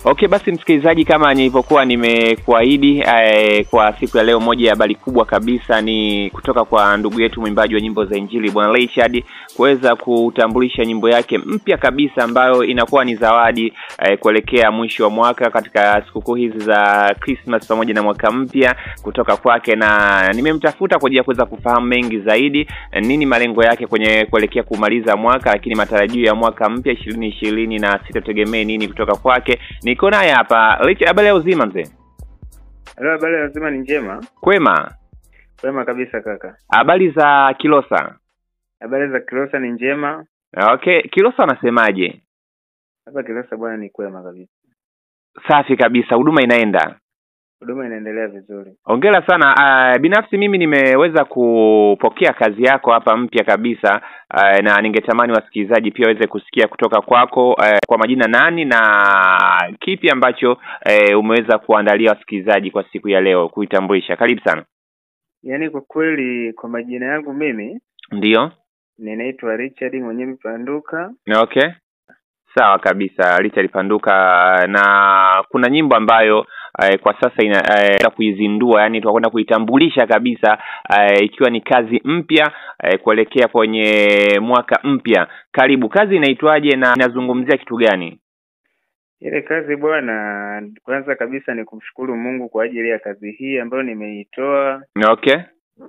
Okay, basi msikilizaji, kama nilivyokuwa nimekuahidi kwa siku ya leo, moja ya habari kubwa kabisa ni kutoka kwa ndugu yetu mwimbaji wa nyimbo za Injili Bwana Richard kuweza kutambulisha nyimbo yake mpya kabisa ambayo inakuwa ni zawadi kuelekea mwisho wa mwaka katika sikukuu hizi za Christmas pamoja na mwaka mpya kutoka kwake, na nimemtafuta kwa ajili ya kuweza kufahamu mengi zaidi nini malengo yake kwenye kuelekea kumaliza mwaka, lakini matarajio ya mwaka mpya 2020 na sitategemea nini kutoka kwake. Niko naye hapa. Richard, habari ya uzima mzee? Hello, habari ya uzima ni njema. Kwema? Kwema kabisa kaka. Habari za Kilosa? Habari za Kilosa ni njema. Okay, Kilosa anasemaje? Hapa Kilosa bwana ni kwema kabisa. Safi kabisa, huduma inaenda? Huduma inaendelea vizuri. Hongera sana. Binafsi mimi nimeweza kupokea kazi yako hapa mpya kabisa, na ningetamani wasikilizaji pia waweze kusikia kutoka kwako. Kwa majina nani na kipi ambacho umeweza kuandalia wasikilizaji kwa siku ya leo kuitambulisha? Karibu sana. Yaani kwa kweli kwa majina yangu mimi ndio ninaitwa Richard mwenyewe Panduka. Okay. Sawa kabisa, Richard Panduka, na kuna nyimbo ambayo kwa sasa ina kuizindua, yani tunakwenda kuitambulisha kabisa, ikiwa ni kazi mpya kuelekea kwenye mwaka mpya. Karibu, kazi inaitwaje na inazungumzia kitu gani? Ile kazi bwana, kwanza kabisa ni kumshukuru Mungu kwa ajili ya kazi hii ambayo nimeitoa. Okay.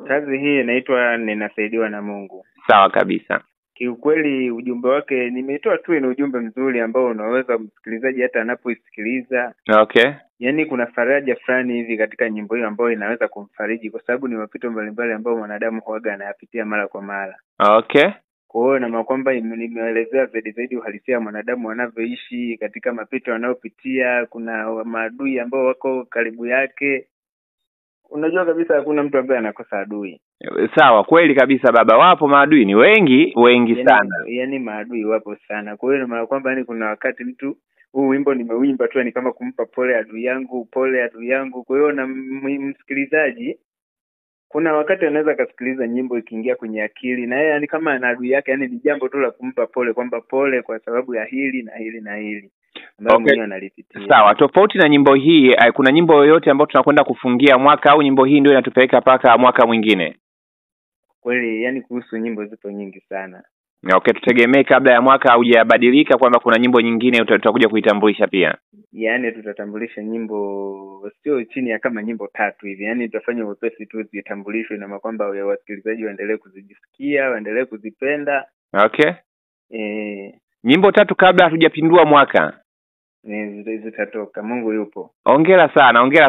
Kazi hii inaitwa Ninasaidiwa na Mungu. Sawa kabisa. Kiukweli ujumbe wake nimeitoa tu, ni ujumbe mzuri ambao unaweza msikilizaji hata anapoisikiliza. Okay. Yaani kuna faraja fulani hivi katika nyimbo hiyo ambayo inaweza kumfariji, kwa sababu ni mapito mbalimbali ambayo mwanadamu huaga anayapitia mara kwa mara. Okay. Kwa hiyo na kwamba nimeelezea zaidi uhalisia mwanadamu anavyoishi katika mapito anayopitia. Kuna maadui ambao wako karibu yake. Unajua kabisa hakuna mtu ambaye anakosa adui. Sawa, kweli kabisa baba, wapo maadui, ni wengi sana. Yaani maadui wapo sana. Kwa hiyo na kwamba kuna wakati mtu huu wimbo nimeuimba tu ni kama kumpa pole adui yangu. Kwa hiyo na msikilizaji kuna wakati anaweza kasikiliza nyimbo ikiingia kwenye akili, na yeye yani kama ana adui yake, yani ni jambo tu la kumpa pole, kwamba pole kwa sababu ya hili na hili na hili. Okay. Sawa, tofauti na nyimbo hii, kuna nyimbo yoyote ambayo tunakwenda kufungia mwaka au nyimbo hii ndio inatupeleka paka mwaka mwingine? Kweli, yani kuhusu nyimbo zipo nyingi sana. Okay, tutegemee kabla ya mwaka haujabadilika kwamba kuna nyimbo nyingine tutakuja kuitambulisha pia. Yaani tutatambulisha nyimbo sio chini ya kama nyimbo 3 hivi. Yaani tutafanya upesi tu zitambulishwe na kwamba wasikilizaji waendelee kuzijisikia, waendelee kuzipenda. Okay. Nyimbo 3 kabla hatujapindua mwaka. Zitatoka. Mungu yupo. Hongera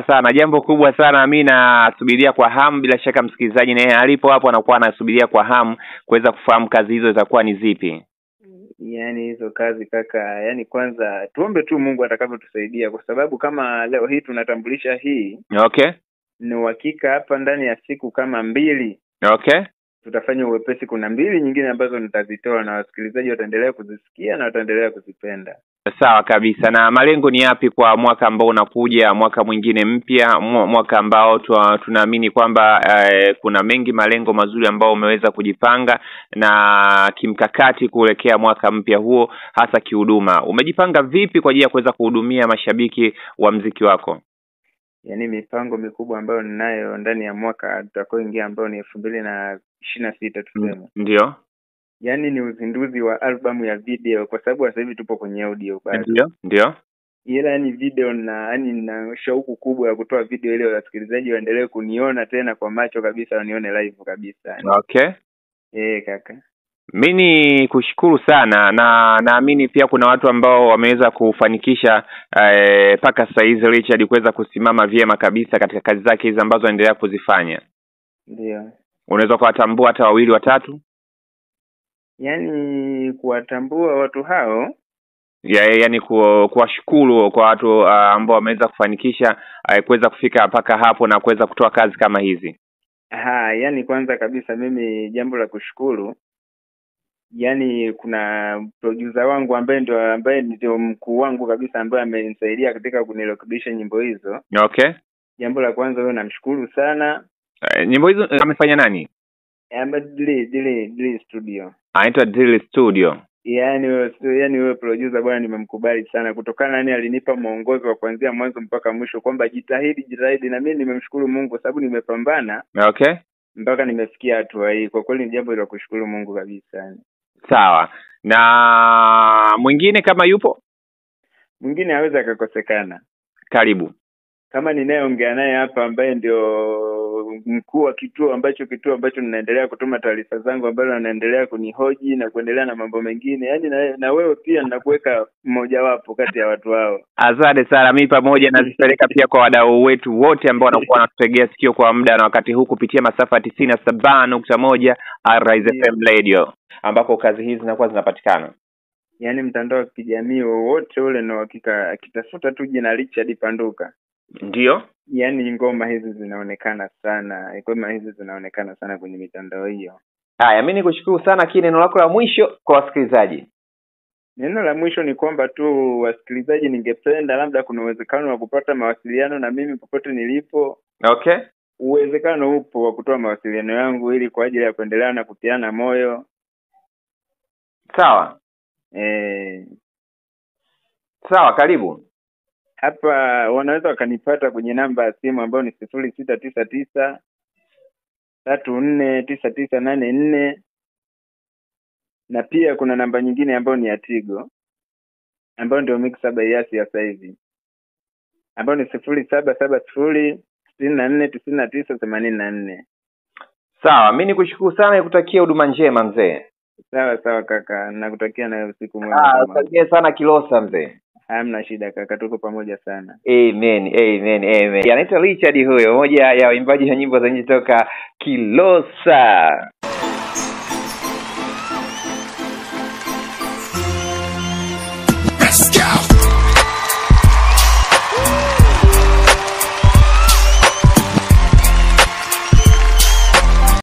sana. Jambo kubwa sana. Mimi nasubiria kwa hamu, bila shaka msikilizaji naye alipo hapo anakuwa anasubiria kwa hamu kuweza kufahamu kazi hizo zitakuwa ni zipi. Yaani hizo kazi kaka, yaani kwanza tuombe tu Mungu atakavyotusaidia, kwa sababu kama leo hii tunatambulisha hii. Okay. Ni uhakika hapa ndani ya siku kama 2. Okay. Tutafanya uwepesi, kuna 2 nyingine ambazo nitazitoa na wasikilizaji wataendelea kuzisikia na wataendelea kuzipenda. Sawa kabisa. Na malengo ni yapi kwa mwaka ambao unakuja, mwaka mwingine mpya, mwaka ambao tunaamini kwamba kuna mengi malengo mazuri ambao umeweza kujipanga na kimkakati kuelekea mwaka mpya huo, hasa kihuduma? Umejipanga vipi kwa ajili ya kuweza kuhudumia mashabiki wa muziki wako? Yaani mipango mikubwa ambayo ninayo ndani ya mwaka tutakaoingia ambao ni 2026 tuseme. Ndio. Yaani ni uzinduzi wa albamu ya video, kwa sababu sasa hivi tupo kwenye audio bado. Ndio. Ila ni video, na yani na shauku kubwa ya kutoa video ile wasikilizaji waendelee kuniona tena kwa macho kabisa, wanione live kabisa. Okay. Kaka. Mimi kushukuru sana, na naamini pia kuna watu ambao wameweza kufanikisha paka sasa hizi Richard kuweza kusimama vyema kabisa katika kazi zake hizi ambazo anaendelea kuzifanya. Ndio. Unaweza kuwatambua hata 2 3? Yaani kuwatambua watu hao, yaani kuwashukuru kwa watu ambao wameweza kufanikisha kuweza kufika mpaka hapo na kuweza kutoa kazi kama hizi. Yaani kwanza kabisa mimi jambo la kushukuru, yaani kuna producer wangu ambaye ndio mkuu wangu kabisa, ambaye amenisaidia katika kunirekebisha nyimbo hizo. Okay. Jambo la kwanza wewe namshukuru sana. Nyimbo hizo amefanya nani? Drill Studio. Anaitwa Drill Studio. yani wewe producer bwana, nimemkubali sana kutokana yani alinipa mwongozo wa kuanzia mwanzo mpaka mwisho kwamba jitahidi, na mimi nimemshukuru Mungu kwa sababu nimepambana Okay, mpaka nimefikia hatua hii. Kwa kweli ni jambo la kushukuru Mungu kabisa. sawa. Na mwingine kama yupo? Mwingine hawezi akakosekana. Karibu. Kama ninayeongea naye hapa ambaye ndio mkuu wa kituo ambacho ninaendelea kutuma taarifa zangu, ambayo anaendelea kunihoji na kuendelea na mambo mengine, yani na wewe pia ninakuweka mmoja wapo kati ya watu hao. Asante sana. Mimi pamoja nazipeleka pia kwa wadau wetu wote ambao wanakuwa wanatutegea sikio kwa muda na wakati huu kupitia masafa 97.1 Rise FM Radio, ambako kazi hizi zinakuwa zinapatikana. Yaani mtandao wa kijamii wote ule na hakika akitafuta tu jina Richard Panduka. Ndio. Yaani ngoma hizi zinaonekana sana kwenye mitandao hiyo. Haya, mimi nikushukuru sana. Kile neno lako la mwisho kwa wasikilizaji? Neno la mwisho ni kwamba tu wasikilizaji, ningependa labda kuna uwezekano wa kupata mawasiliano na mimi popote nilipo. Okay. Uwezekano upo wa kutoa mawasiliano yangu ili kwa ajili ya kuendelea na kutiana moyo. Sawa. Sawa, karibu. Hapa wanaweza wakanipata kwenye namba ya simu ambayo ni 0699 349984, na pia kuna namba nyingine ambayo ni ya Tigo ambayo ndio Mixer by Yasi ya sasa hivi, ambayo ni 0770649984. Sawa, mimi nikushukuru sana, nikutakia huduma njema mzee. Sawa kaka, nakutakia na usiku mwema. Asante sana Kilosa mzee. Hamna shida kaka, tuko pamoja sana. Amen. Anaitwa Richard huyo, moja ya waimbaji wa nyimbo za nje toka Kilosa.